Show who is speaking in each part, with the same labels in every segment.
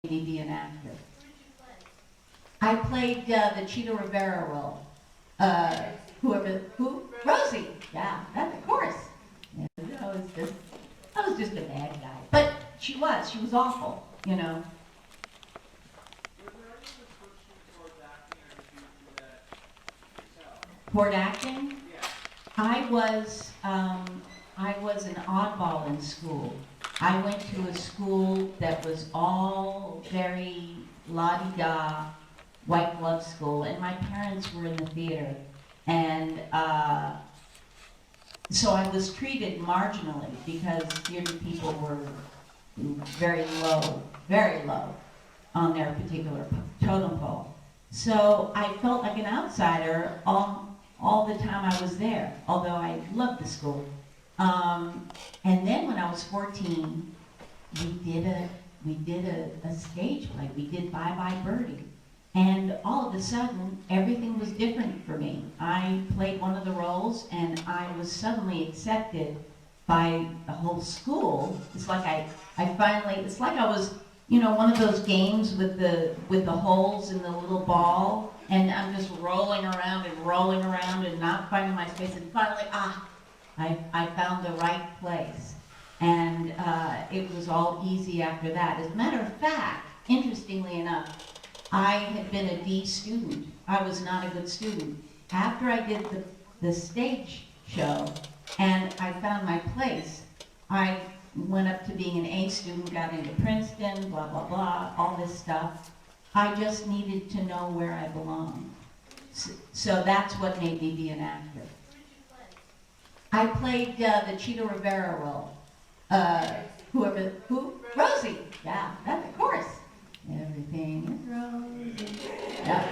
Speaker 1: be an actor. I played the Cheetah Rivera role. Who? Rosie. Yeah, that, of course. Yeah, I was just a bad guy. But she was awful, you know. Toward acting? I was an oddball in school. I went to a school that was all very la-di-da, white glove school, and my parents were in the theater. And so I was treated marginally because theater people were very low on their particular totem pole. So I felt like an outsider all the time I was there, although I loved the school. And then when I was 14, we did a stage play. We did Bye Bye Birdie. And all of a sudden, everything was different for me. I played one of the roles, and I was suddenly accepted by the whole school. It's like it's like I was, one of those games with the holes in the little ball, and I'm just rolling around and not finding my space, and finally, I found the right place. And it was all easy after that. As a matter of fact, interestingly enough, I had been a D student. I was not a good student. After I did the stage show and I found my place, I went up to being an A student, got into Princeton, blah, blah, blah, all this stuff. I just needed to know where I belonged. So that's what made me be an actor. I played the Cheetah Rivera role. Who? Rosie. Yeah, that, of course. Everything is rosy. Yeah.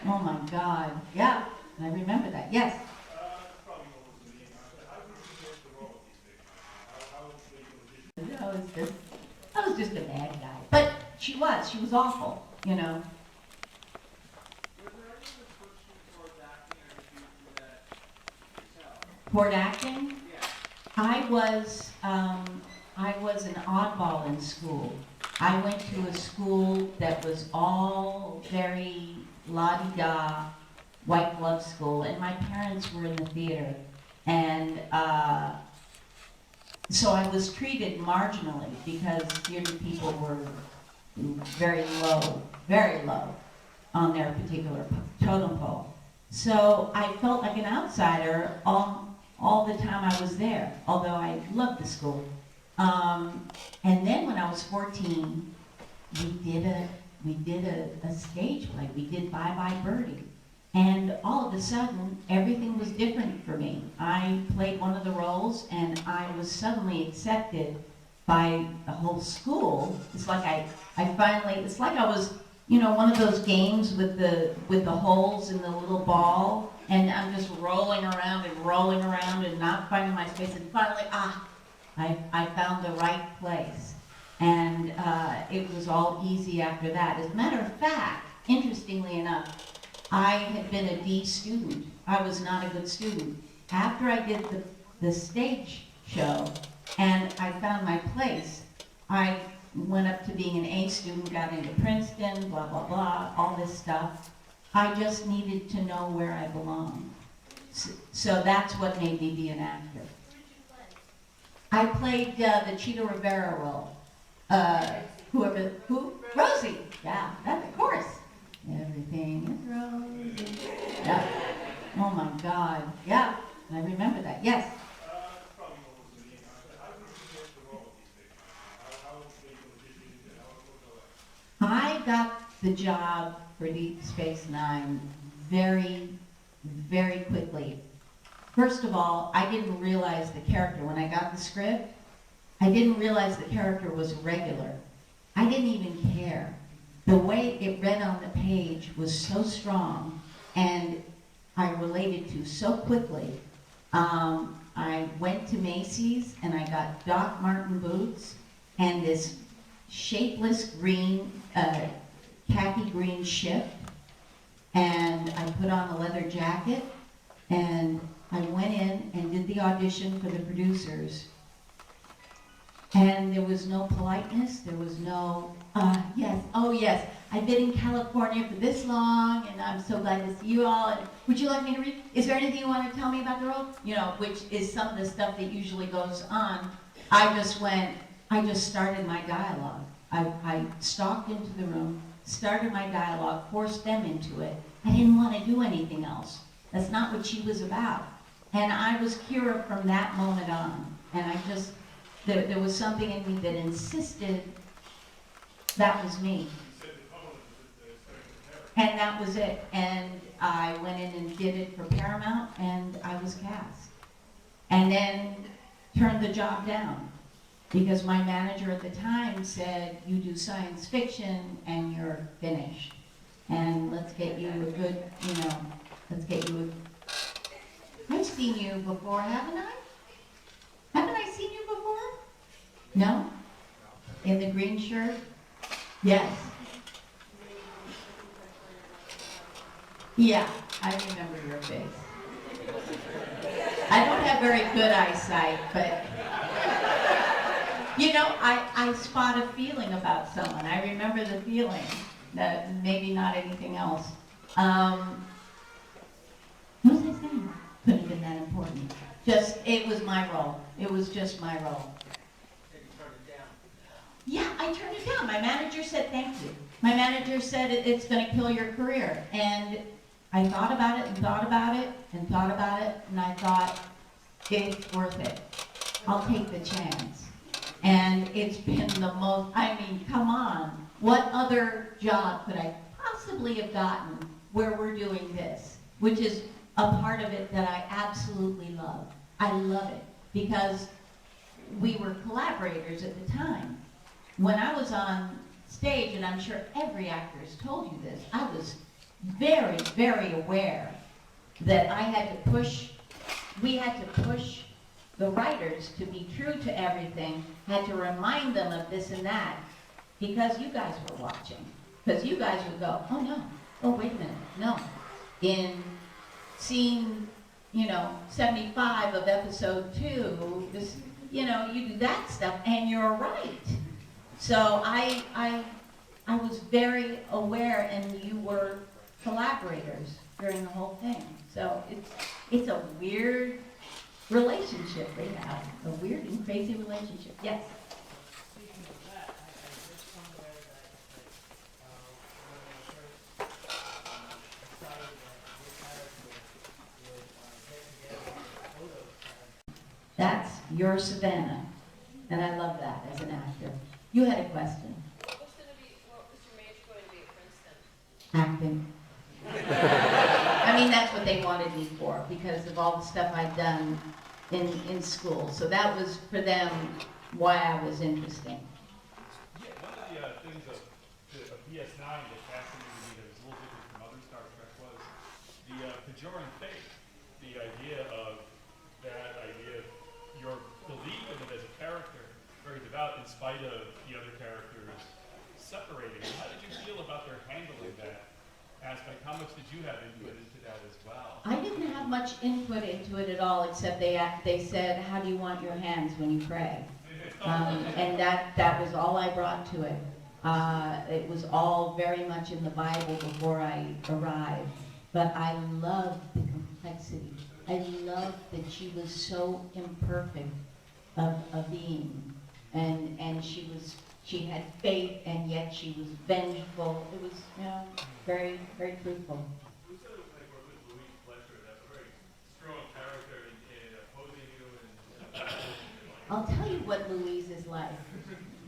Speaker 1: Oh my God. Yeah, I remember that. Yes. I was just a bad guy. But she was awful, you know. Toward acting? I was an oddball in school. I went to a school that was all very la-di-da, white glove school, and my parents were in the theater. And so I was treated marginally because theater people were very low on their particular totem pole. So I felt like an outsider all the time I was there, although I loved the school. And then when I was 14, we did a stage play. We did Bye Bye Birdie. And all of a sudden, everything was different for me. I played one of the roles, and I was suddenly accepted by the whole school. It's like it's like I was, one of those games with the holes in the little ball, and I'm just rolling around and not finding my space, and finally, I found the right place. And it was all easy after that. As a matter of fact, interestingly enough, I had been a D student. I was not a good student. After I did the stage show and I found my place, I went up to being an A student, got into Princeton, blah, blah, blah, all this stuff. I just needed to know where I belonged. So that's what made me be an actor. I played the Cheetah Rivera role. Who? Rosie. Yeah, that, of course. Everything is rosy. Yeah. Oh my God. Yeah, I remember that. Yes. I got the job for Deep Space Nine very, very quickly. First of all, I didn't realize the character. When I got the script, I didn't realize the character was regular. I didn't even care. The way it read on the page was so strong, and I related to so quickly. I went to Macy's, and I got Doc Marten boots, and this shapeless green, khaki green ship, and I put on a leather jacket, and I went in and did the audition for the producers. And there was no politeness, there was no Yes, oh yes. I've been in California for this long, and I'm so glad to see you all. And would you like me to read? Is there anything you want to tell me about the role? You know, which is some of the stuff that usually goes on. I just started my dialogue. I stalked into the room, started my dialogue, forced them into it. I didn't want to do anything else. That's not what she was about. And I was Kira from that moment on. And there was something in me that insisted that was me. And that was it. And I went in and did it for Paramount, and I was cast. And then turned the job down, because my manager at the time said, you do science fiction and you're finished. And let's get you a good, I've seen you before, haven't I? Haven't I seen you before? No? In the green shirt? Yes. Yeah, I remember your face. I don't have very good eyesight, but you know, I spot a feeling about someone. I remember the feeling, that maybe not anything else. What was I saying? Couldn't have been that important. It was my role. It was just my role. Yeah, I turned it down. My manager said, thank you. My manager said, it's going to kill your career. And I thought about it and thought about it and thought about it, and I thought, it's worth it. I'll take the chance. And it's been the most, come on. What other job could I possibly have gotten where we're doing this? Which is a part of it that I absolutely love. I love it because we were collaborators at the time. When I was on stage, and I'm sure every actor has told you this, I was very, very aware that we had to push the writers to be true to everything, had to remind them of this and that, because you guys were watching. Because you guys would go, oh no, oh wait a minute, no. In scene, 75 of episode 2, this, you do that stuff, and you're right. So I was very aware, and you were collaborators during the whole thing. So it's a weird relationship they have, a weird and crazy relationship. Yes?
Speaker 2: Speaking of that, there's somewhere that when I first decided that your character would get together with Odo's character.
Speaker 1: That's your Savannah, and I love that as an actor. You had a question.
Speaker 3: What was your major going to be at Princeton?
Speaker 1: Acting. That's what they wanted me for, because of all the stuff I'd done in school. So that was, for them, why I was interesting.
Speaker 4: Yeah, one of the things of DS9 that fascinated me that was a little different from other Star Trek was the Bajoran faith. The idea of your belief in it as a character, very devout, in spite of the other characters separating. How did you feel about their handling that aspect? How much did you have input into that as well?
Speaker 1: I didn't have much input into it at all, except they said, how do you want your hands when you pray? And that was all I brought to it. It was all very much in the Bible before I arrived. But I loved the complexity. I loved that she was so imperfect of a being. And she had faith, and yet she was vengeful. It was, very, very truthful.
Speaker 4: We said it was like work with Louise Fletcher, that's a very strong character in opposing you and
Speaker 1: I'll tell you what Louise is like.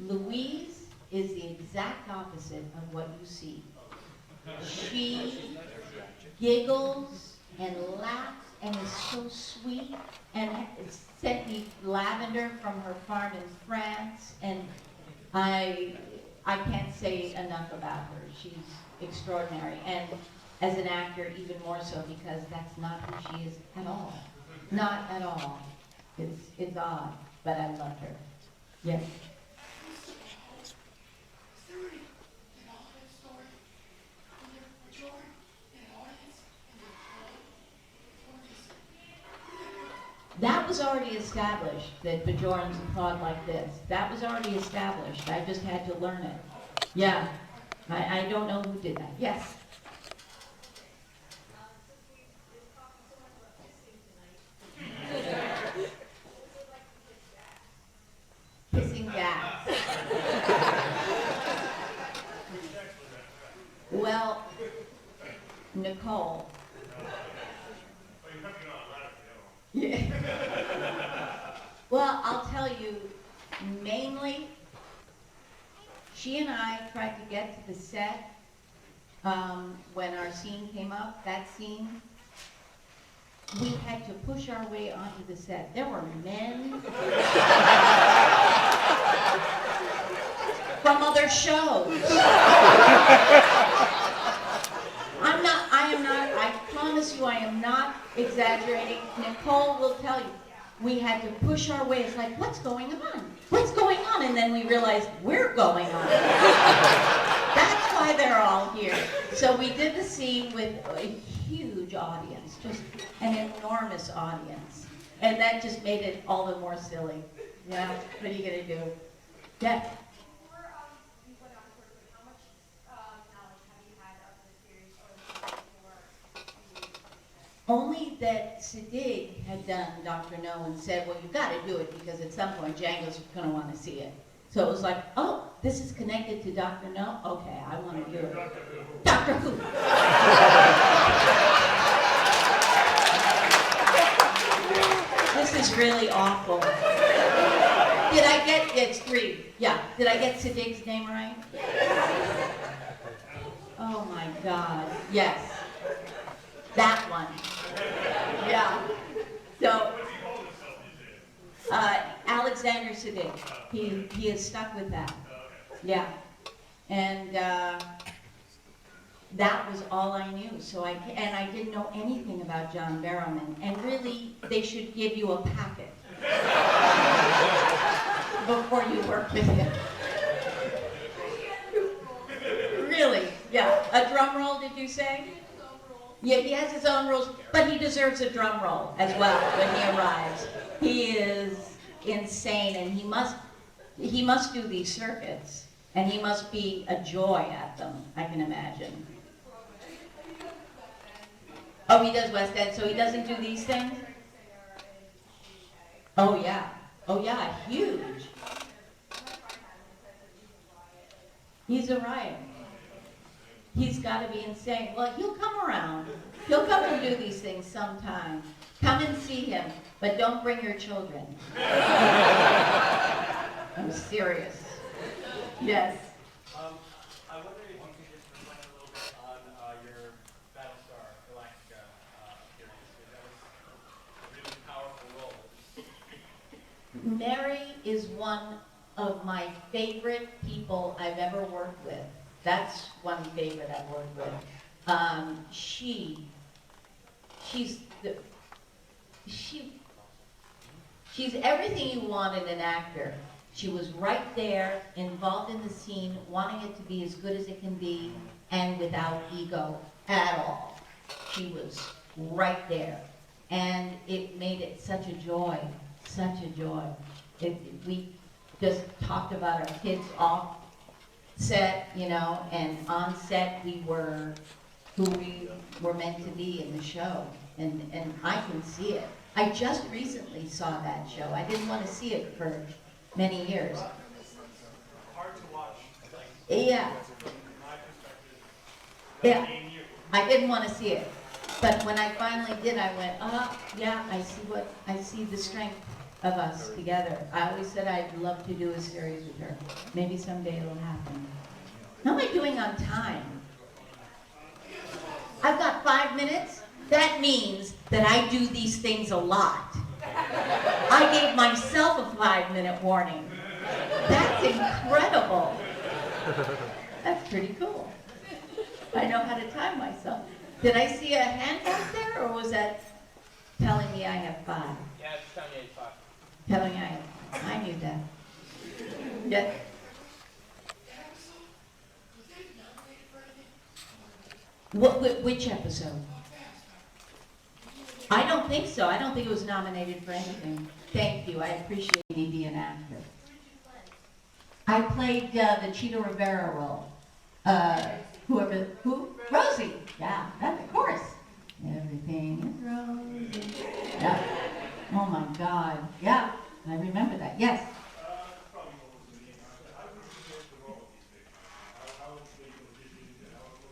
Speaker 1: Louise is the exact opposite of what you see. She giggles and laughs and is so sweet, and sent me lavender from her farm in France, and I can't say enough about her. She's extraordinary, and as an actor, even more so, because that's not who she is at all. Not at all. It's odd, but I love her. Yes?
Speaker 2: Is there any in all that story? When they're Bajoran in an audience and they're
Speaker 1: That was already established, that Bajorans applaud like this. That was already established. I just had to learn it. Yeah, I don't know who did that. Yes. Kissing gas. Well, Nicole. Yeah. Well, I'll tell you, mainly, she and I tried to get to the set when our scene came up, that scene. We had to push our way onto the set. There were men from other shows. I promise you I am not exaggerating. Nicole will tell you. We had to push our way. It's like, what's going on? What's going on? And then we realized we're going on. That's why they're all here. So we did the scene with a huge audience, just an enormous audience. And that just made it all the more silly. Yeah, what are you going to do? Yeah.
Speaker 5: Before you went on tour, how much knowledge have you had of the series or the before you?
Speaker 1: Only that Siddig had done Dr. No and said, well, you've got to do it because at some point Django's going to want to see it. So it was like, oh, this is connected to Dr. No? Okay, I want to do it. Dr. Who? This is really awful. Did I get, it's 3. Yeah, did I get Siddig's name right? Oh my God, yes. That one. Yeah. So, Alexander Siddig. He is stuck with that. Yeah. And that was all I knew. So I didn't know anything about John Barrowman. And really, they should give you a packet before you work with him. Really? Yeah. A drum roll, did you say? Yeah, he has his own rules, but he deserves a drum roll as well when he arrives. He is insane, and he must do these circuits, and he must be a joy at them, I can imagine. Oh, he does West End, so he doesn't do these things? Oh, yeah, huge. He's a riot. He's got to be insane. Well, he'll come around. He'll come and do these things sometime. Come and see him, but don't bring your children. I'm serious. Yes.
Speaker 6: I wonder if you could just reflect a little bit on your Battlestar Galactica appearance, because that was a really powerful role.
Speaker 1: Mary is one of my favorite people I've ever worked with. That's one favorite I've worked with. She's everything you want in an actor. She was right there, involved in the scene, wanting it to be as good as it can be, and without ego at all. She was right there. And it made it such a joy, such a joy. We just talked about our kids off set, and on set we were who we were meant to be in the show, and I can see it. I just recently saw that show. I didn't want to see it for many years.
Speaker 6: Hard to watch.
Speaker 1: Yeah.
Speaker 6: From my perspective.
Speaker 1: Yeah. I didn't want to see it, but when I finally did, I went, yeah, I see the strength of us together. I always said I'd love to do a series with her. Maybe someday it'll happen. How am I doing on time? I've got 5 minutes. That means that I do these things a lot. I gave myself a 5-minute warning. That's incredible. That's pretty cool. I know how to time myself. Did I see a hand out there, or was that telling me I have 5?
Speaker 6: Yeah, it's telling you 5.
Speaker 1: Telling I knew that. Yeah. Which episode? I don't think so. I don't think it was nominated for anything. Thank you. I appreciate you being an actor. I played the Cheetah Rivera role. Who? Rosie. Yeah, that's of course. Everything is Rosie. Yeah. Oh my God. Yeah, I remember that. Yes.